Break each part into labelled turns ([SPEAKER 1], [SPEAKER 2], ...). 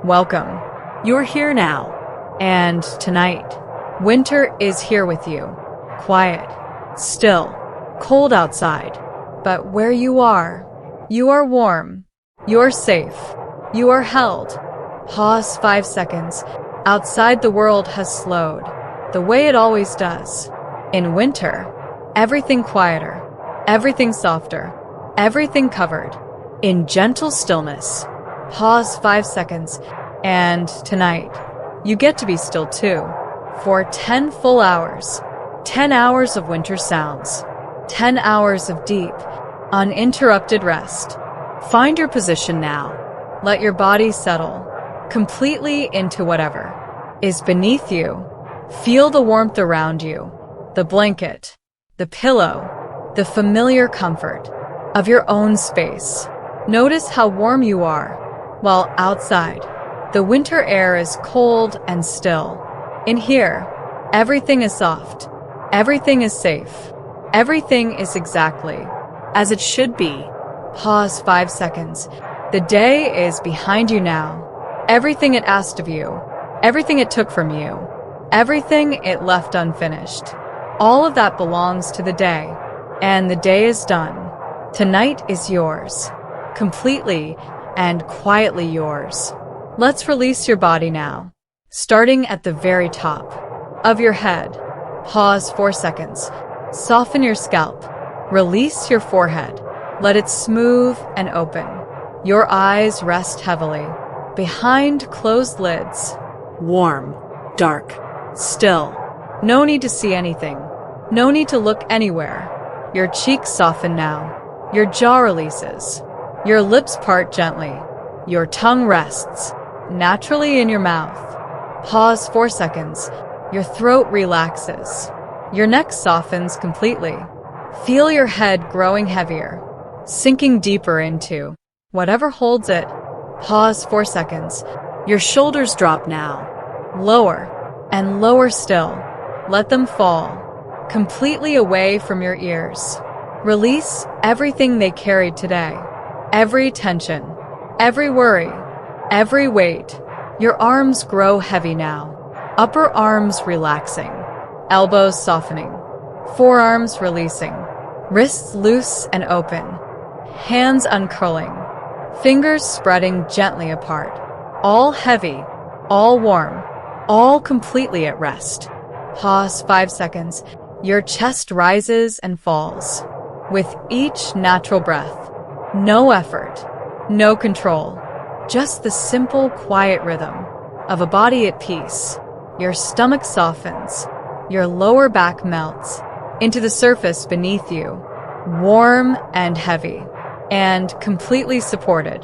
[SPEAKER 1] Welcome. You're here now. And tonight, winter is here with you. Quiet, still, cold outside. But where you are warm. You're safe. You are held. Pause 5 seconds. Outside the world has slowed, the way it always does. In winter, everything quieter, everything softer, everything covered in gentle stillness. Pause 5 seconds, and tonight, you get to be still too. For 10 full hours, 10 hours of winter sounds, 10 hours of deep, uninterrupted rest. Find your position now. Let your body settle completely into whatever is beneath you. Feel the warmth around you, the blanket, the pillow, the familiar comfort of your own space. Notice how warm you are, while outside, the winter air is cold and still. In here, everything is soft, everything is safe, everything is exactly as it should be. Pause 5 seconds. The day is behind you now. Everything it asked of you, everything it took from you, everything it left unfinished. All of that belongs to the day, and the day is done. Tonight is yours, completely and quietly yours. Let's release your body now, starting at the very top of your head. Pause 4 seconds. Soften your scalp. Release your forehead. Let it smooth and open. Your eyes rest heavily behind closed lids. Warm, dark, still. No need to see anything. No need to look anywhere. Your cheeks soften now. Your jaw releases. Your lips part gently. Your tongue rests naturally in your mouth. Pause 4 seconds. Your throat relaxes. Your neck softens completely. Feel your head growing heavier, sinking deeper into whatever holds it. Pause 4 seconds. Your shoulders drop now. Lower and lower still. Let them fall completely away from your ears. Release everything they carried today. Every tension, every worry, every weight. Your arms grow heavy now. Upper arms relaxing. Elbows softening. Forearms releasing. Wrists loose and open. Hands uncurling. Fingers spreading gently apart. All heavy, all warm, all completely at rest. Pause 5 seconds. Your chest rises and falls with each natural breath. No effort, no control, just the simple, quiet rhythm of a body at peace. Your stomach softens. Your lower back melts into the surface beneath you, warm and heavy, and completely supported.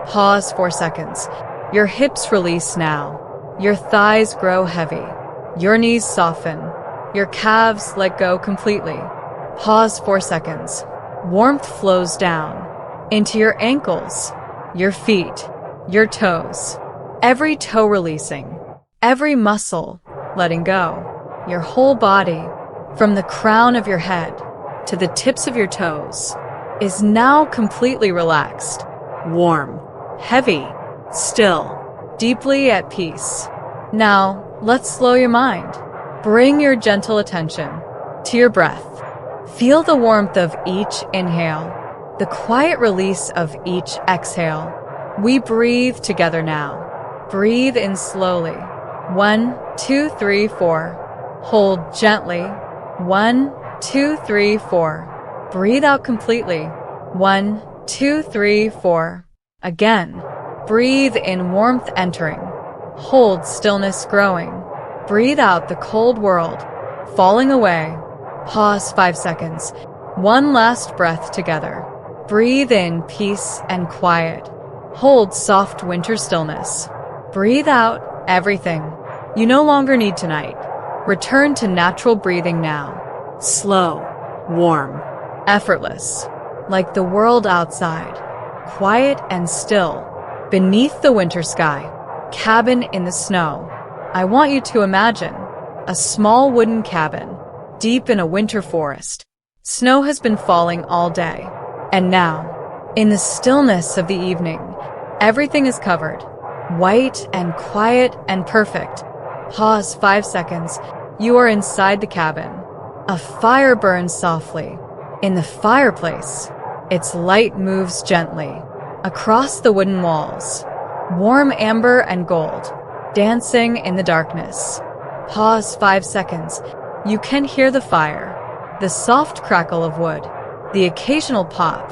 [SPEAKER 1] Pause 4 seconds. Your hips release now. Your thighs grow heavy. Your knees soften. Your calves let go completely. Pause 4 seconds. Warmth flows down into your ankles, your feet, your toes. Every toe releasing. Every muscle letting go. Your whole body, from the crown of your head to the tips of your toes, is now completely relaxed, warm, heavy, still, deeply at peace. Now, let's slow your mind. Bring your gentle attention to your breath. Feel the warmth of each inhale, the quiet release of each exhale. We breathe together now. Breathe in slowly. 1, 2, 3, 4. Hold gently. 1, 2, 3, 4. Breathe out completely. 1, 2, 3, 4. Again. Breathe in warmth entering. Hold stillness growing. Breathe out the cold world falling away. Pause 5 seconds. One last breath together. Breathe in peace and quiet. Hold soft winter stillness. Breathe out everything you no longer need tonight. Return to natural breathing now. Slow, warm, effortless, like the world outside. Quiet and still, beneath the winter sky. Cabin in the snow. I want you to imagine a small wooden cabin, deep in a winter forest. Snow has been falling all day, and now, in the stillness of the evening, everything is covered white and quiet and perfect. Pause 5 seconds. You are inside the cabin. A fire burns softly. In the fireplace, its light moves gently across the wooden walls. Warm amber and gold, dancing in the darkness. Pause 5 seconds. You can hear the fire, the soft crackle of wood, the occasional pop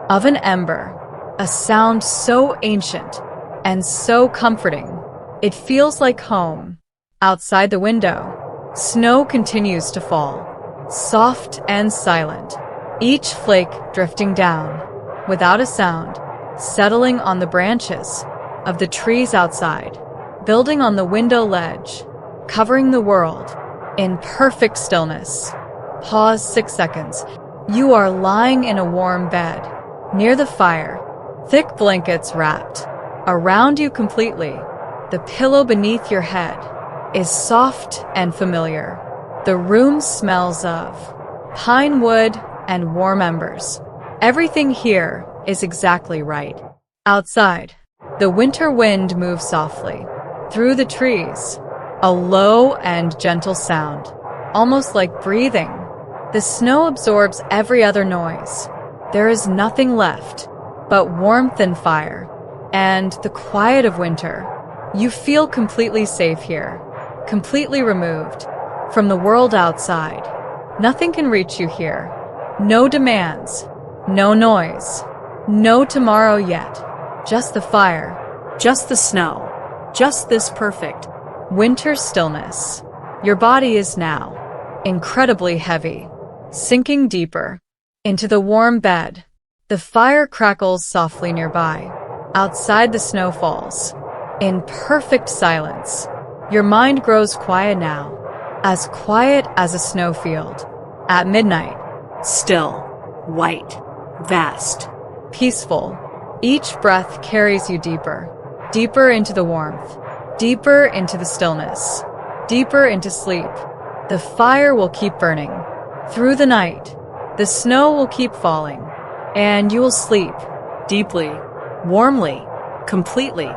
[SPEAKER 1] of an ember, a sound so ancient and so comforting. It feels like home. Outside the window, snow continues to fall, soft and silent, each flake drifting down, without a sound, settling on the branches of the trees outside, building on the window ledge, covering the world in perfect stillness. Pause 6 seconds. You are lying in a warm bed, near the fire, thick blankets wrapped around you completely. The pillow beneath your head is soft and familiar. The room smells of pine wood and warm embers. Everything here is exactly right. Outside, the winter wind moves softly through the trees, a low and gentle sound, almost like breathing. The snow absorbs every other noise. There is nothing left but warmth and fire, and the quiet of winter. You feel completely safe here, completely removed from the world outside. Nothing can reach you here. No demands, no noise, no tomorrow yet. Just the fire, just the snow, just this perfect winter stillness. Your body is now incredibly heavy, sinking deeper into the warm bed. The fire crackles softly nearby. Outside, the snow falls in perfect silence. Your mind grows quiet now, as quiet as a snowfield. At midnight, still, white, vast, peaceful. Each breath carries you deeper, deeper into the warmth, deeper into the stillness, deeper into sleep. The fire will keep burning through the night. The snow will keep falling, and you will sleep deeply, warmly, completely,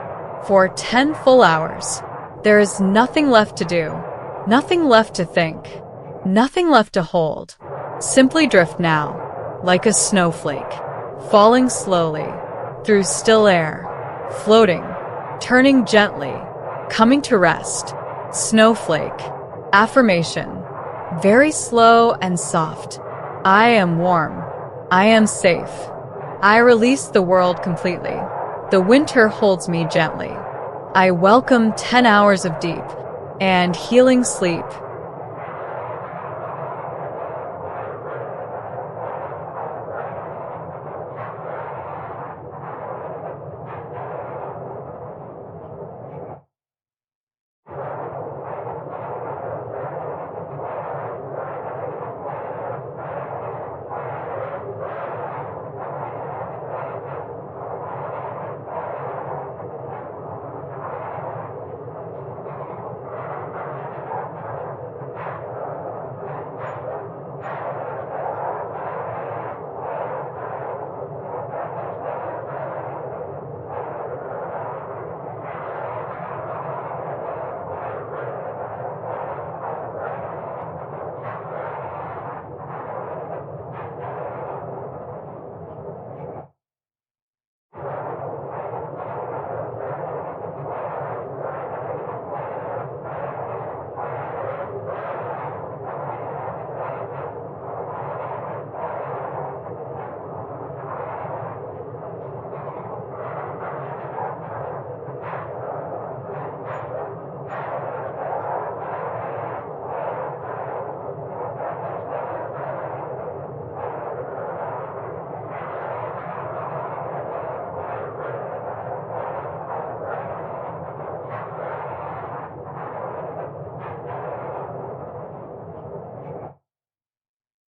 [SPEAKER 1] for 10 full hours. There is nothing left to do, nothing left to think, nothing left to hold. Simply drift now, like a snowflake, falling slowly through still air, floating, turning gently, coming to rest. Snowflake. Affirmation. Very slow and soft. I am warm. I am safe. I release the world completely. The winter holds me gently. I welcome 10 hours of deep and healing sleep.